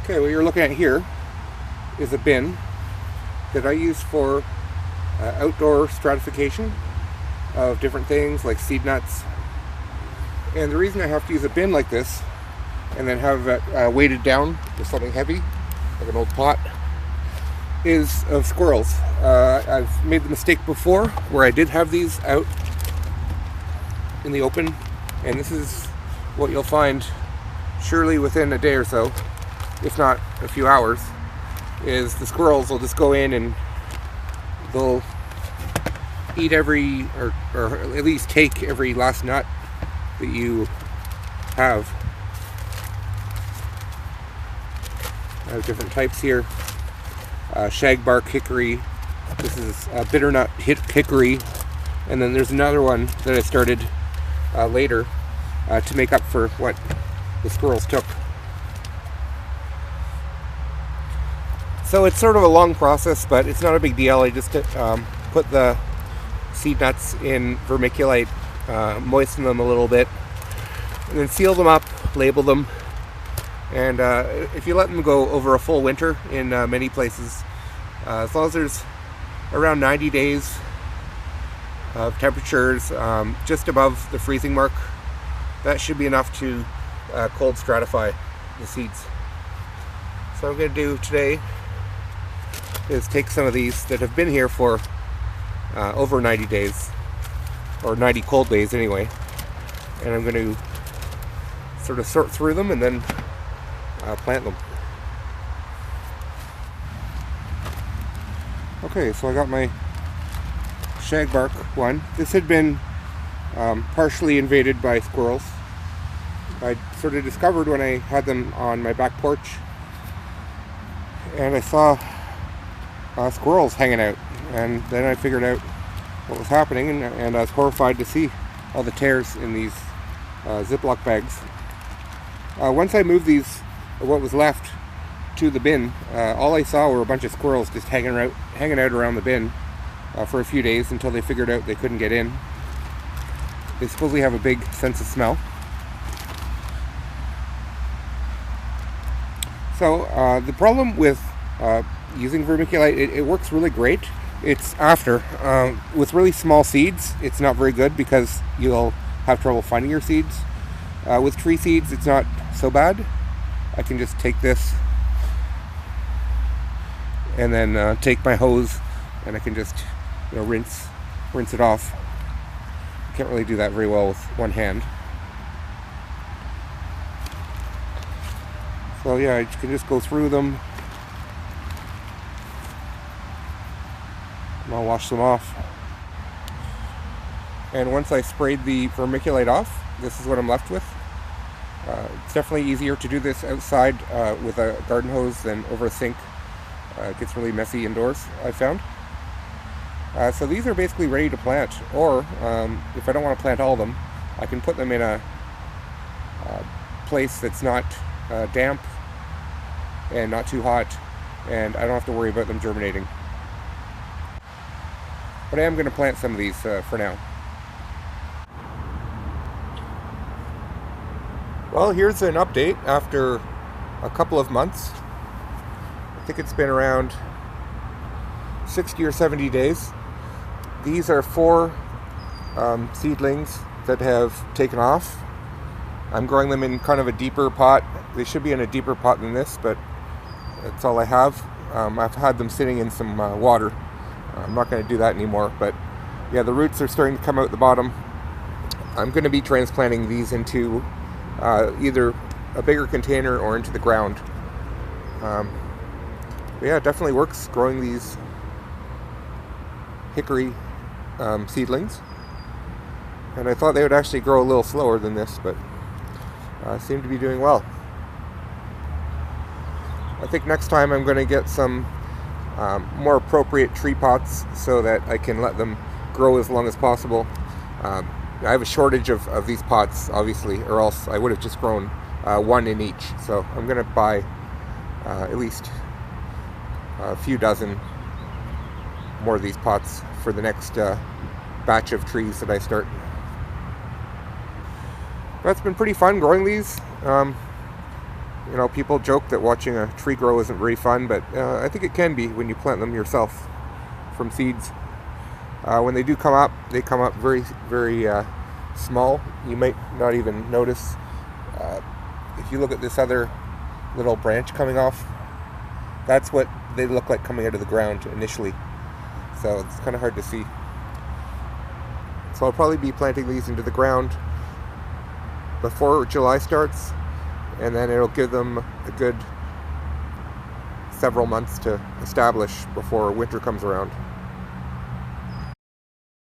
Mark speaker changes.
Speaker 1: Okay, what you're looking at here is a bin that I use for outdoor stratification of different things like seed nuts. And the reason I have to use a bin like this and then have it weighted down with something heavy, like an old pot, is of squirrels. I've made the mistake before where I did have these out in the open, and this is what you'll find surely within a day or so, if not a few hours, is the squirrels will just go in and they'll eat every, or at least take every last nut that you have. I have different types here. Shagbark hickory. This is bitternut hickory. And then there's another one that I started later to make up for what the squirrels took. So it's sort of a long process, but it's not a big deal. I just put the seed nuts in vermiculite, moisten them a little bit, and then seal them up, label them. And if you let them go over a full winter in many places, as long as there's around 90 days of temperatures just above the freezing mark, that should be enough to cold stratify the seeds. So what I'm going to do today is take some of these that have been here for over 90 days, or 90 cold days anyway, and I'm going to sort of sort through them and then plant them. Okay, so I got my shagbark one. This had been partially invaded by squirrels. I sort of discovered when I had them on my back porch, and I saw squirrels hanging out, and then I figured out what was happening, and I was horrified to see all the tears in these Ziploc bags. Once I moved these, or what was left, to the bin, all I saw were a bunch of squirrels just hanging out around the bin for a few days until they figured out they couldn't get in. They supposedly have a big sense of smell. So the problem with using vermiculite, it works really great. It's after. With really small seeds, it's not very good because you'll have trouble finding your seeds. With tree seeds, it's not so bad. I can just take this and then take my hose and I can just rinse it off. I can't really do that very well with one hand. So yeah, I can just go through them. And I'll wash them off. And once I sprayed the vermiculite off, this is what I'm left with. It's definitely easier to do this outside with a garden hose than over a sink. It gets really messy indoors, I found. So these are basically ready to plant, or if I don't want to plant all of them, I can put them in a place that's not damp and not too hot, and I don't have to worry about them germinating. But I am going to plant some of these for now. Well, here's an update after a couple of months. I think it's been around 60 or 70 days. These are 4 seedlings that have taken off. I'm growing them in kind of a deeper pot. They should be in a deeper pot than this, but that's all I have. I've had them sitting in some water. I'm not going to do that anymore, but yeah, the roots are starting to come out the bottom. I'm going to be transplanting these into either a bigger container or into the ground. But yeah, it definitely works growing these hickory seedlings. And I thought they would actually grow a little slower than this, but seem to be doing well. I think next time I'm going to get some more appropriate tree pots so that I can let them grow as long as possible. I have a shortage of these pots, obviously, or else I would have just grown one in each. So I'm going to buy at least a few dozen more of these pots for the next batch of trees that I start. But it's been pretty fun growing these. You know, people joke that watching a tree grow isn't very fun, but I think it can be when you plant them yourself from seeds. When they do come up, they come up very, very small. You might not even notice. If you look at this other little branch coming off, that's what they look like coming out of the ground initially. So it's kind of hard to see. So I'll probably be planting these into the ground before July starts, and then it'll give them a good several months to establish before winter comes around.